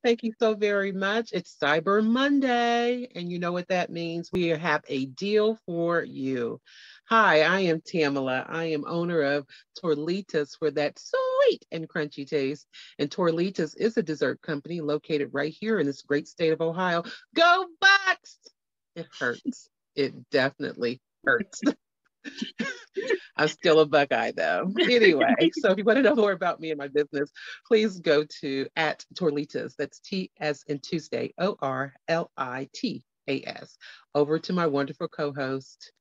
Thank you so very much. It's Cyber Monday, and you know what that means. We have a deal for you. Hi, I am Tamela. I am owner of Torlitas for that sweet and crunchy taste. And Torlitas is a dessert company located right here in this great state of Ohio. Go Bucks! It hurts. It definitely hurts. I'm still a Buckeye though. Anyway, so if you want to know more about me and my business, please go to at Torlitas. That's T as in Tuesday, ORLITAS. Over to my wonderful co-host.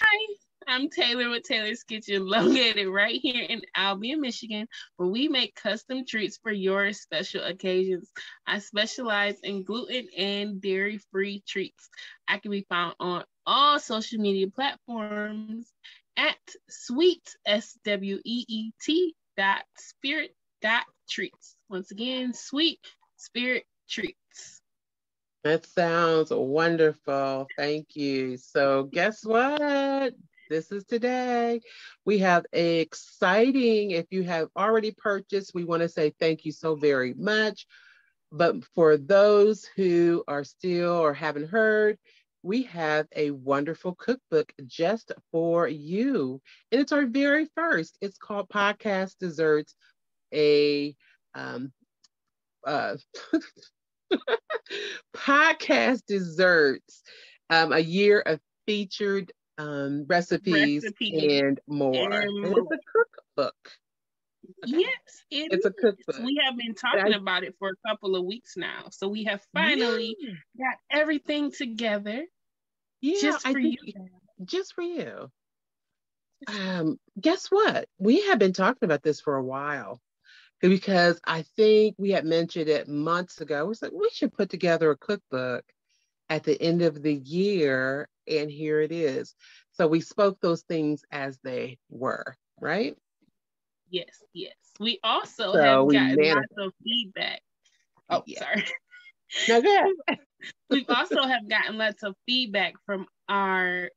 Hi, I'm Taylor with Taylor's Kitchen, located right here in Albion, Michigan, where we make custom treats for your special occasions. I specialize in gluten and dairy-free treats. I can be found on all social media platforms at sweet, SWEET spirit treats. Once again, sweet spirit treats. That sounds wonderful. Thank you. So, guess what? This is today. We have exciting, if you have already purchased, we want to say thank you so very much. But for those who are still or haven't heard, we have a wonderful cookbook just for you. And it's our very first. It's called Podcast Desserts, a uh, podcast desserts, a year of featured recipes and more. And it's a cookbook. Okay. Yes, it's a cookbook. We have been talking about it for a couple of weeks now. So we have finally got everything together. Yeah, just for you. Just for you. Guess what? We have been talking about this for a while because I think we had mentioned it months ago. We said we should put together a cookbook at the end of the year, and here it is. So we spoke those things as they were, right? Yes. We also have gotten lots of feedback. Oh, yeah. Sorry. No, go ahead. We also have gotten lots of feedback from our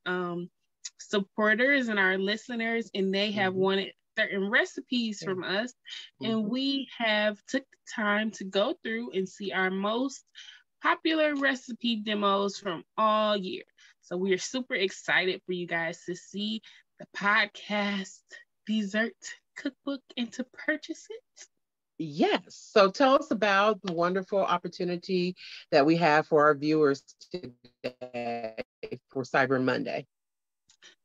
supporters and our listeners, and they have wanted certain recipes from us, and we have took the time to go through and see our most popular recipe demos from all year. So we are super excited for you guys to see the podcast dessert cookbook and to purchase it. Yes. So tell us about the wonderful opportunity that we have for our viewers today for Cyber Monday.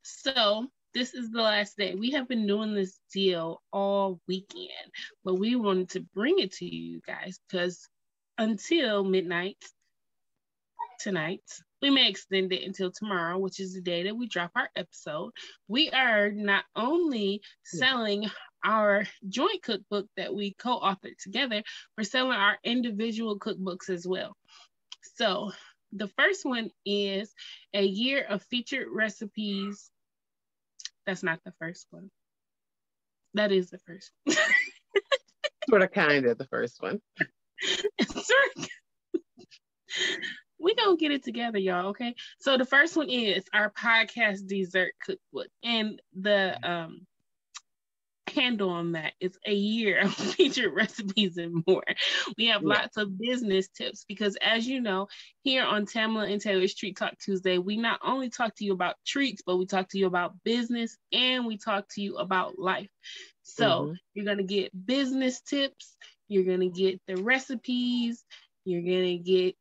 So this is the last day. We have been doing this deal all weekend, but we wanted to bring it to you guys because until midnight tonight, we may extend it until tomorrow, which is the day that we drop our episode. We are not only selling our joint cookbook that we co-authored together, we're selling our individual cookbooks as well. So the first one is a year of featured recipes. That's not the first one. That is the first one. Sort of kind of the first one. We're going to get it together, y'all, okay? So the first one is our podcast dessert cookbook. And the handle on that is a year of featured recipes and more. We have lots of business tips because, as you know, here on Tamela and Taylor's Treat Talk Tuesday, we not only talk to you about treats, but we talk to you about business and we talk to you about life. So you're going to get business tips, you're going to get the recipes, you're going to get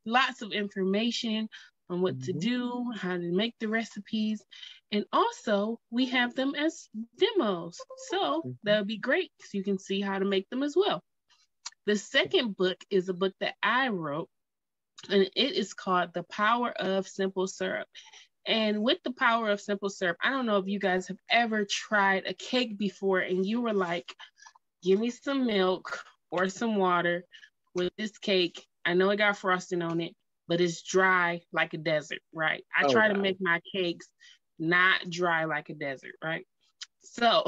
lots of information on what to do, how to make the recipes. And also, we have them as demos. So that would be great because you can see how to make them as well. The second book is a book that I wrote, and it is called The Power of Simple Syrup. And with The Power of Simple Syrup, I don't know if you guys have ever tried a cake before and you were like, give me some milk or some water with this cake. I know it got frosting on it, but it's dry like a desert, right? I try to make my cakes not dry like a desert, right? So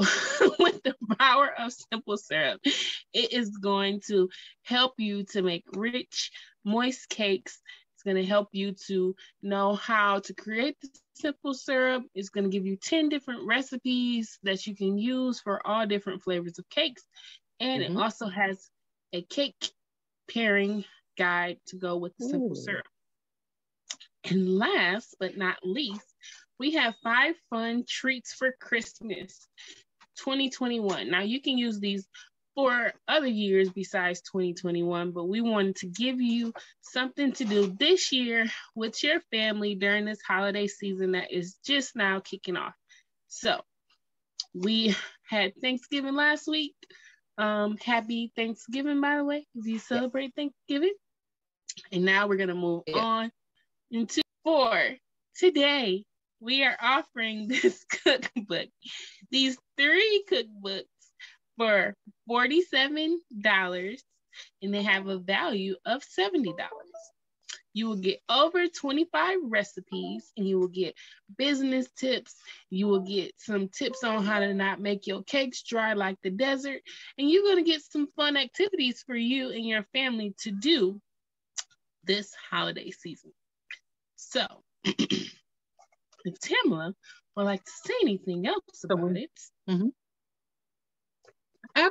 with The Power of Simple Syrup, it is going to help you to make rich, moist cakes. It's going to help you to know how to create the simple syrup. It's going to give you 10 different recipes that you can use for all different flavors of cakes. And it Mm-hmm. also has a cake pairing guide to go with the simple Ooh. syrup. And last but not least, we have 5 fun treats for Christmas 2021. Now, you can use these for other years besides 2021, but we wanted to give you something to do this year with your family during this holiday season that is just now kicking off. So, we had Thanksgiving last week. Happy Thanksgiving, by the way, if you Yeah. celebrate Thanksgiving. And now we're going to move Yeah. on into for today. We are offering this cookbook, these 3 cookbooks for $47, and they have a value of $70. You will get over 25 recipes, and you will get business tips. You will get some tips on how to not make your cakes dry like the desert. And you're going to get some fun activities for you and your family to do this holiday season. So, if Tamela would like to say anything else So about it, mhm.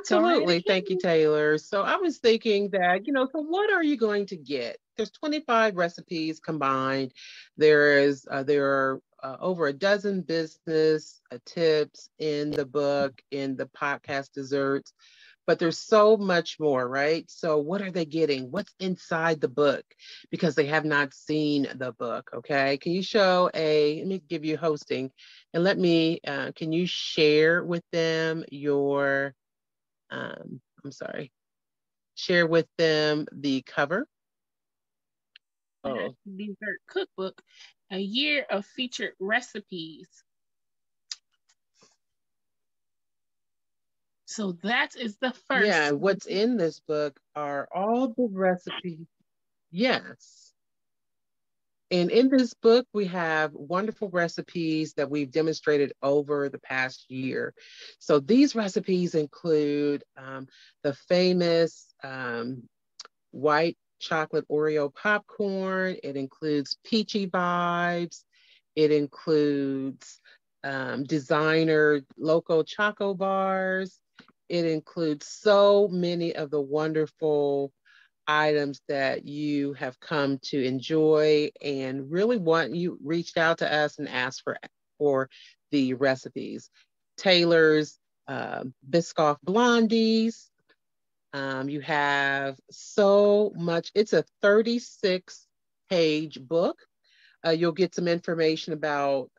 go right Absolutely. Thank you, ahead. Taylor. So I was thinking that, so what are you going to get? There's 25 recipes combined. There are over a dozen business tips in the book, in the podcast desserts, but there's so much more, right? So what are they getting? What's inside the book? Because they have not seen the book. Okay. Can you let me give you hosting and can you share with them I'm sorry, share with them the cover? That's Oh, the dessert cookbook, a year of featured recipes. So that is the yeah. first one. What's in this book are all the recipes. Yes. And in this book, we have wonderful recipes that we've demonstrated over the past year. So these recipes include the famous white chocolate Oreo popcorn. It includes peachy vibes. It includes designer loco choco bars. It includes so many of the wonderful items that you have come to enjoy and really you reached out to us and asked for the recipes. Taylor's Biscoff Blondies. You have so much. It's a 36-page book. You'll get some information about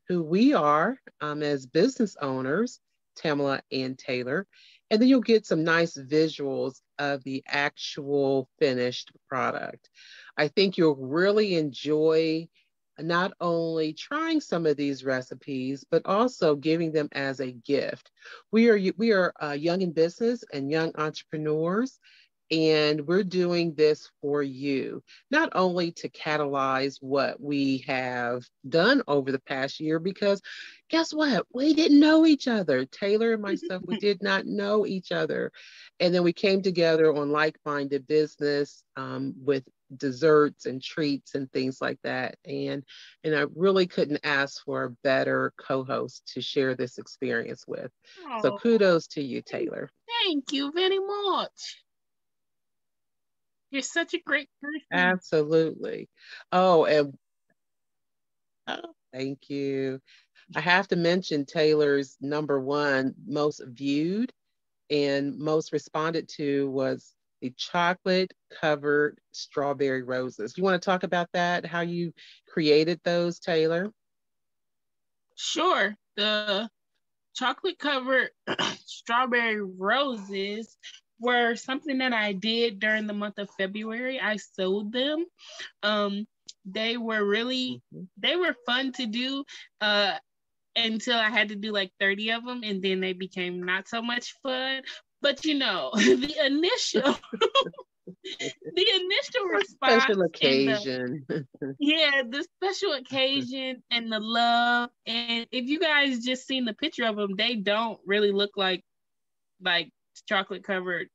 who we are as business owners, Tamela and Taylor. And then you'll get some nice visuals of the actual finished product. I think you'll really enjoy not only trying some of these recipes, but also giving them as a gift. We are young in business and young entrepreneurs, and we're doing this for you, not only to catalyze what we have done over the past year, because guess what? We didn't know each other. Taylor and myself, we did not know each other. And then we came together on like-minded business with desserts and treats and things like that. And I really couldn't ask for a better co-host to share this experience with. So Oh, kudos to you, Taylor. thank you very much. You're such a great person. Absolutely. Oh, and thank you. I have to mention Taylor's number one most viewed and most responded to was the chocolate covered strawberry roses. You want to talk about that? How you created those, Taylor? Sure. The chocolate covered strawberry roses were something that I did during the month of February. I sewed them. Um, they were really Mhm. they were fun to do until I had to do like 30 of them, and then they became not so much fun. But the initial A special response and the occasion. yeah, the special occasion and the love. And if you guys just seen the picture of them, they don't really look like chocolate covered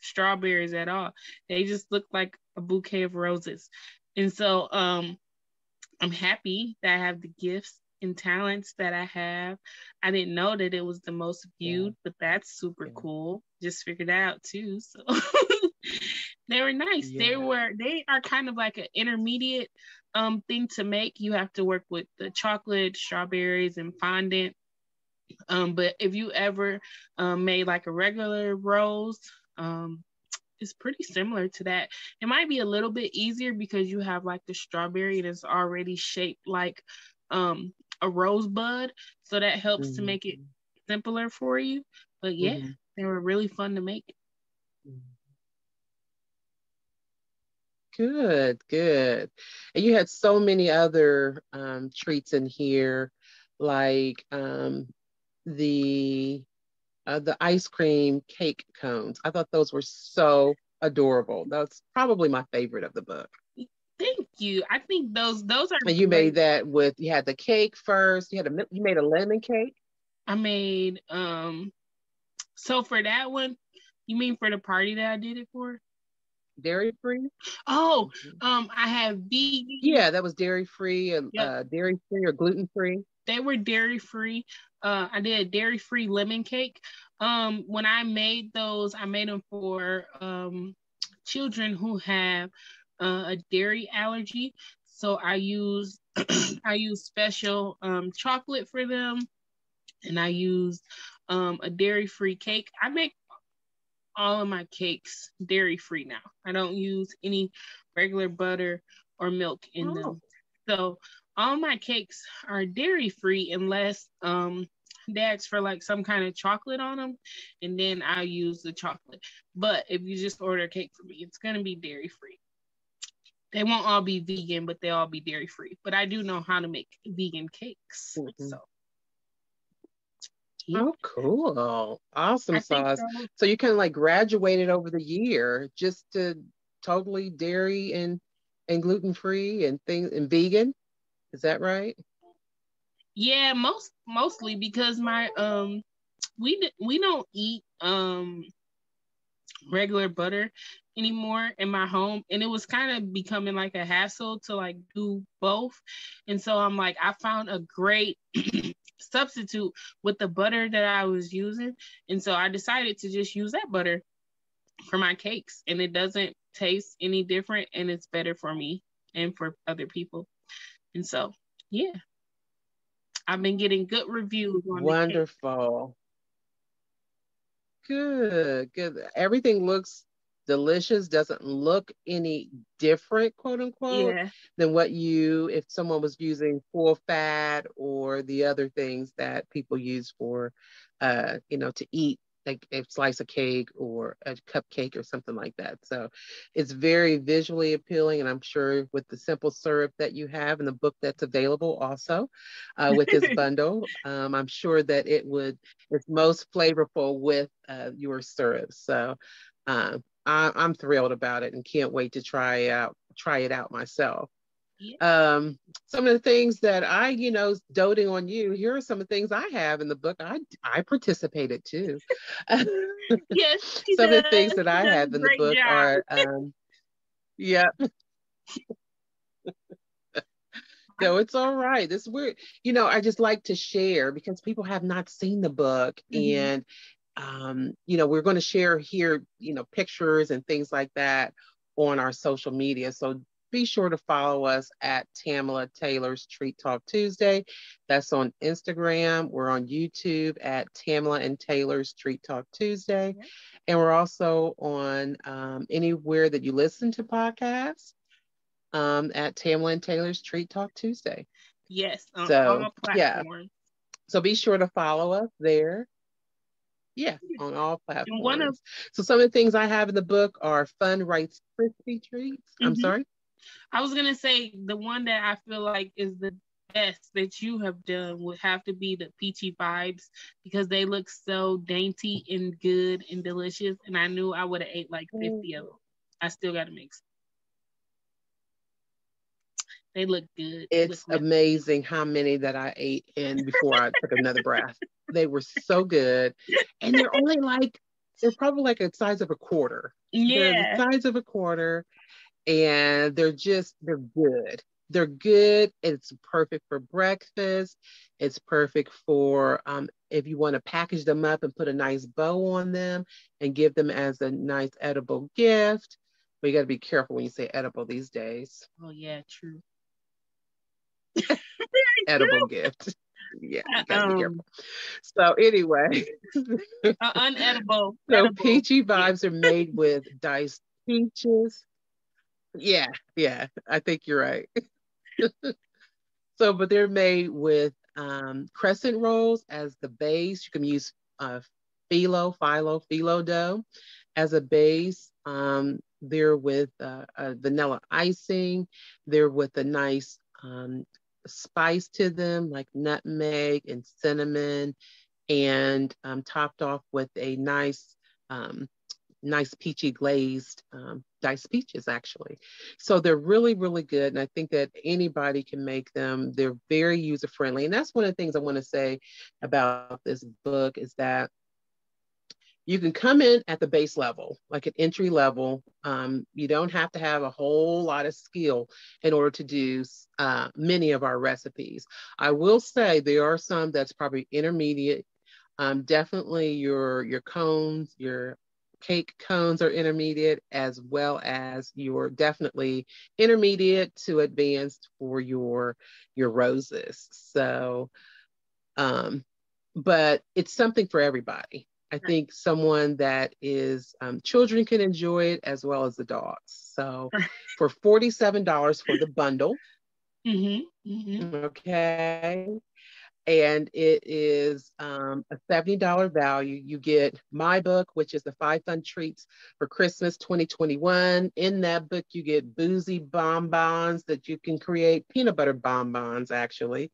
strawberries at all. They just look like a bouquet of roses. And so I'm happy that I have the gifts and talents that I have. I didn't know that it was the most Yeah, viewed, but that's super yeah. cool. just figured out too. So they were nice. Yeah. They are kind of like an intermediate thing to make. You have to work with the chocolate, strawberries, and fondant. But if you ever made like a regular rose, it's pretty similar to that. It might be a little bit easier because you have like the strawberry that's already shaped like a rosebud, so that helps to make it Mhm. simpler for you. But yeah, Mhm. they were really fun to make. Mhm. Good, good. And you had so many other treats in here, like the the ice cream cake cones. I thought those were so adorable. That's probably my favorite of the book. Thank you. I think those are And you made great. that with you had the cake first. You made a lemon cake, I made so for that one, you mean for the party that I did it for? dairy free. Oh, Mhm. I have vegan. Yeah, that was dairy free and Yep, dairy free or gluten free. they were dairy free. I did a dairy free lemon cake. When I made those, I made them for children who have a dairy allergy. So I use I use special chocolate for them, and I use a dairy free cake. I make all of my cakes dairy free now. I don't use any regular butter or milk in Oh, them. So all my cakes are dairy free unless they ask for like some kind of chocolate on them, and then I use the chocolate. But if you just order a cake for me, it's gonna be dairy free. They won't all be vegan, but they all be dairy free. But I do know how to make vegan cakes. mhm. So yeah, Oh, cool. Awesome I think sauce. so. So you kind of like graduated over the year just to totally dairy and gluten free and things and vegan. Is that right? Yeah, mostly because my we don't eat regular butter anymore in my home, and it was kind of becoming like a hassle to like do both. And so I'm like, I found a great substitute with the butter that I was using, and so I decided to just use that butter for my cakes, and it doesn't taste any different, and it's better for me and for other people. And so yeah, I've been getting good reviews on the cake. Wonderful. Good, good. Everything looks delicious, doesn't look any different, quote unquote, Yeah. than what if someone was using full fat or the other things that people use for, to eat, like a slice of cake or a cupcake or something like that. So it's very visually appealing. And I'm sure with the simple syrup that you have in the book that's available also with this bundle, I'm sure that it's most flavorful with your syrup. So I'm thrilled about it and can't wait to try it out myself. Yeah. Some of the things that doting on you, here are some of the things I have in the book. I participated too. Yes, she Some of the does. things that She I does have a in the great book job. are, yeah, no, it's all right. This weird, I just like to share because people have not seen the book, Mhm. and we're going to share here, pictures and things like that on our social media. So be sure to follow us at Tamela Taylor's Treat Talk Tuesday. That's on Instagram. We're on YouTube at Tamela and Taylor's Treat Talk Tuesday. Yeah. And we're also on anywhere that you listen to podcasts at Tamela and Taylor's Treat Talk Tuesday. Yes, on So, all yeah. platforms. So be sure to follow us there. Yeah, on all And one of platforms. So some of the things I have in the book are Fun Rice Krispy treats. I'm mhm. sorry. I was gonna say the one that I feel like is the best that you have done would have to be the peachy vibes because they look so dainty and good and delicious. And I knew I would have ate like 50 of them. I still gotta make some. They look good with It's milk. amazing how many that I ate in before I took another breath. They were so good. And they're probably like the size of a quarter. They're the Yeah. size of a quarter and they're good. they're good. It's perfect for breakfast. It's perfect for if you want to package them up and put a nice bow on them and give them as a nice edible gift. But you got to be careful when you say edible these days. Oh yeah, true. Edible gift. Yeah, you got to be Um, careful. So anyway, unedible, so edible. peachy Yeah. vibes are made with diced peaches. Yeah, yeah, I think you're right. So, but they're made with crescent rolls as the base. You can use phyllo dough as a base. They're with vanilla icing. They're with a nice spice to them, like nutmeg and cinnamon, and topped off with a um, nice peachy glazed diced peaches, actually. So they're really, really good. And I think that anybody can make them. They're very user friendly. And that's one of the things I want to say about this book is that you can come in at the base level, like an entry level. You don't have to have a whole lot of skill in order to do many of our recipes. I will say there are some that's probably intermediate. Definitely your cones, your cake cones are intermediate, as well as your definitely intermediate to advanced for your roses. So, um, but it's something for everybody. I think someone that is children can enjoy it as well as the dogs. So, for $47 for the bundle, okay, and it is a $70 value. You get my book, which is the 5 Fun Treats for Christmas 2021. In that book, you get boozy bonbons that you can create, peanut butter bonbons, actually.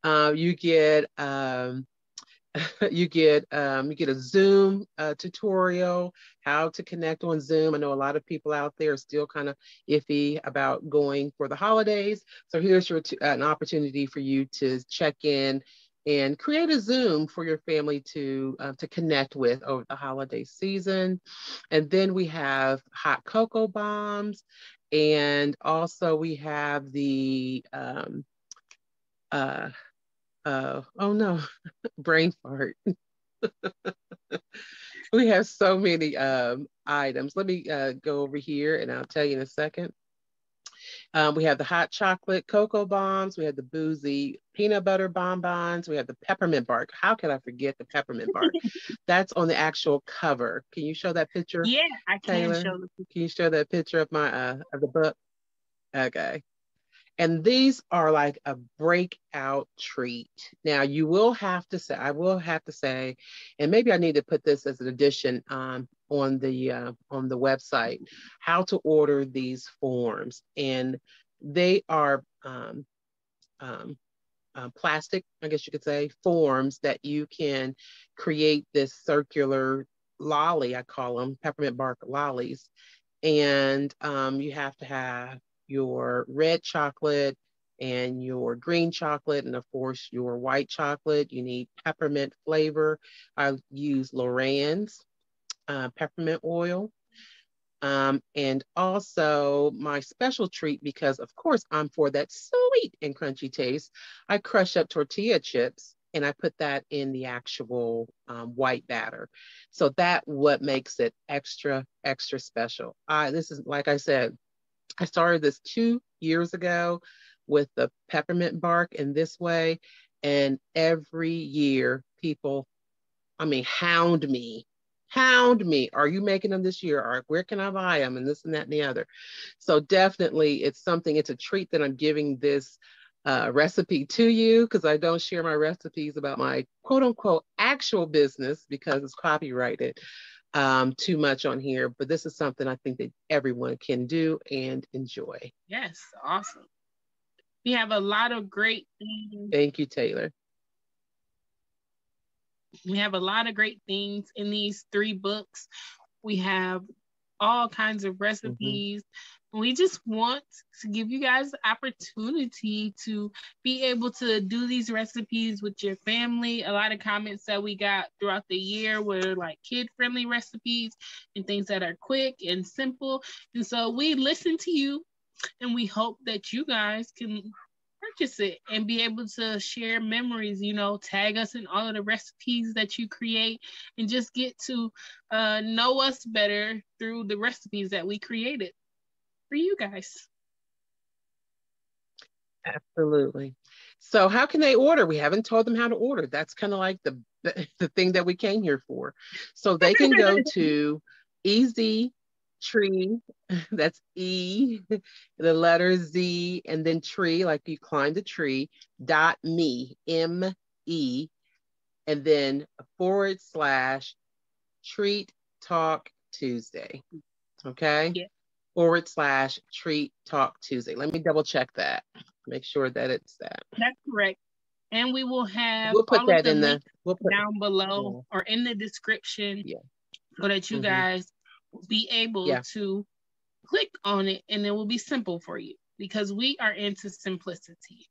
You get you get a Zoom tutorial, how to connect on Zoom. I know a lot of people out there are still kind of iffy about going for the holidays. So here's an opportunity for you to check in and create a Zoom for your family to connect with over the holiday season. And then we have hot cocoa bombs, and also we have the uh, oh no, brain fart. We have so many items. Let me go over here and I'll tell you in a second. We have the hot chocolate cocoa bombs. We have the boozy peanut butter bonbons. We have the peppermint bark. How could I forget the peppermint bark? That's on the actual cover. Can you show that picture, Yeah, I can Taylor? show the. Can you show that picture of my of the book? Okay. And these are like a breakout treat. Now, I will have to say, and maybe I need to put this as an addition on the website, how to order these forms. And they are um, plastic, I guess you could say, forms that you can create this circular lolly, I call them peppermint bark lollies. And you have to have your red chocolate and your green chocolate, and of course your white chocolate. You need peppermint flavor. I use Loran's peppermint oil. And also my special treat, because of course I'm for that sweet and crunchy taste, I crush up tortilla chips and I put that in the actual white batter. So that what makes it extra, extra special. This is, like I said, I started this 2 years ago with the peppermint bark in this way. And every year people, I mean, hound me. Are you making them this year? Or where can I buy them? And this and that and the other. So definitely it's a treat that I'm giving this recipe to you, because I don't share my recipes about my quote unquote actual business because it's copyrighted too much on here. But this is something I think that everyone can do and enjoy. Yes, awesome. We have a lot of great things. Thank you, Taylor. We have a lot of great things in these 3 books. We have all kinds of Mm-hmm. recipes. We just want to give you guys the opportunity to be able to do these recipes with your family. A lot of comments that we got throughout the year were like kid-friendly recipes and things that are quick and simple. And so we listen to you And we hope that you guys can purchase it and be able to share memories, tag us in all of the recipes that you create and just get to know us better through the recipes that we created for you guys. Absolutely. So how can they order? We haven't told them how to order. That's kind of like the thing that we came here for. So they can go to Easy Tree, that's E, the letter Z, and then tree, like you climbed a tree, .me, M-E, and then / Treat Talk Tuesday. Okay? Yeah. / Treat Talk Tuesday. Let me double check that. Make sure that it's that. That's correct. And we will have We'll put all that of the in links the down below or in the description so that you guys will be able to click on it, and it will be simple for you because we are into simplicity.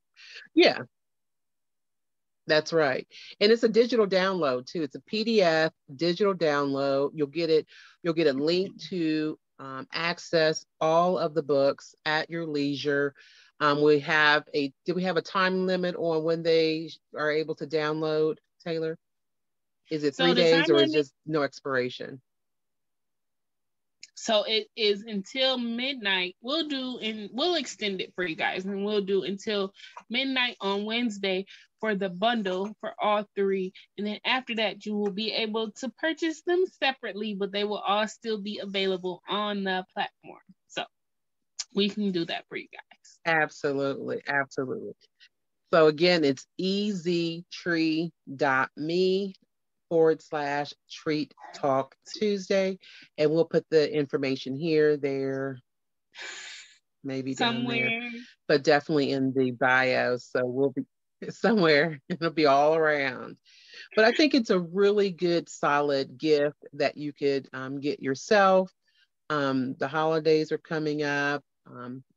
Yeah, that's right. And it's a digital download too. It's a PDF digital download. You'll get a link to access all of the books at your leisure. Do we have a time limit on when they are able to download, Taylor? Is it 3 days or is just no expiration? So it is until midnight. We'll extend it for you guys, and we'll do until midnight on Wednesday for the bundle for all 3. And then after that, you will be able to purchase them separately, but they will all still be available on the platform. So we can do that for you guys. Absolutely. Absolutely. So again, it's easytree.me / Treat Talk Tuesday. And we'll put the information here, there, maybe somewhere down there, but definitely in the bio. So we'll be somewhere, it'll be all around. But I think it's a really good, solid gift that you could get yourself. The holidays are coming up.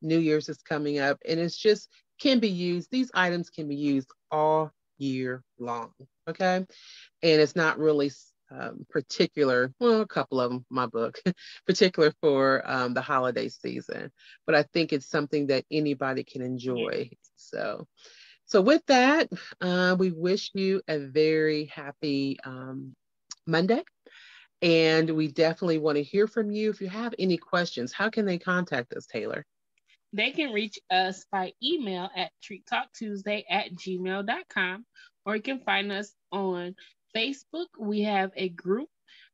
New Year's is coming up, and it's just can be used. These items can be used all year long. Okay. And it's not really particular, well, a couple of them, my book, particular for the holiday season. But I think it's something that anybody can enjoy. So with that, we wish you a very happy Monday. And we definitely want to hear from you. If you have any questions, how can they contact us, Taylor? They can reach us by email at treattalktuesday@gmail.com, or you can find us on Facebook. We have a group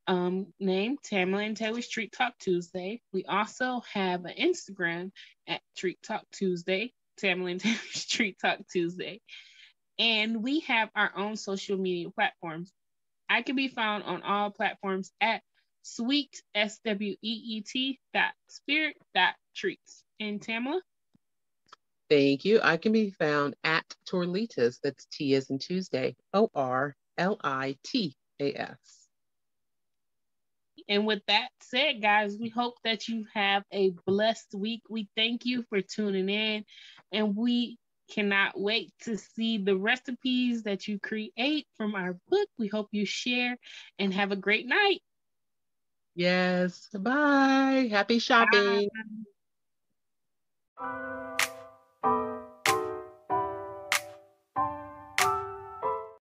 named Tamela and Taylor's Treat Talk Tuesday. We also have an Instagram at Treat Talk Tuesday, Tamela and Taylor's Treat Talk Tuesday. And we have our own social media platforms. I can be found on all platforms at sweet, SWEET.spirit.treats. And Tamela? Thank you. I can be found at Torlitas. That's T as in Tuesday, ORLITAS. And with that said, guys, we hope that you have a blessed week. We thank you for tuning in, and we cannot wait to see the recipes that you create from our book. We hope you share and have a great night. Yes. Bye. Happy shopping. Bye.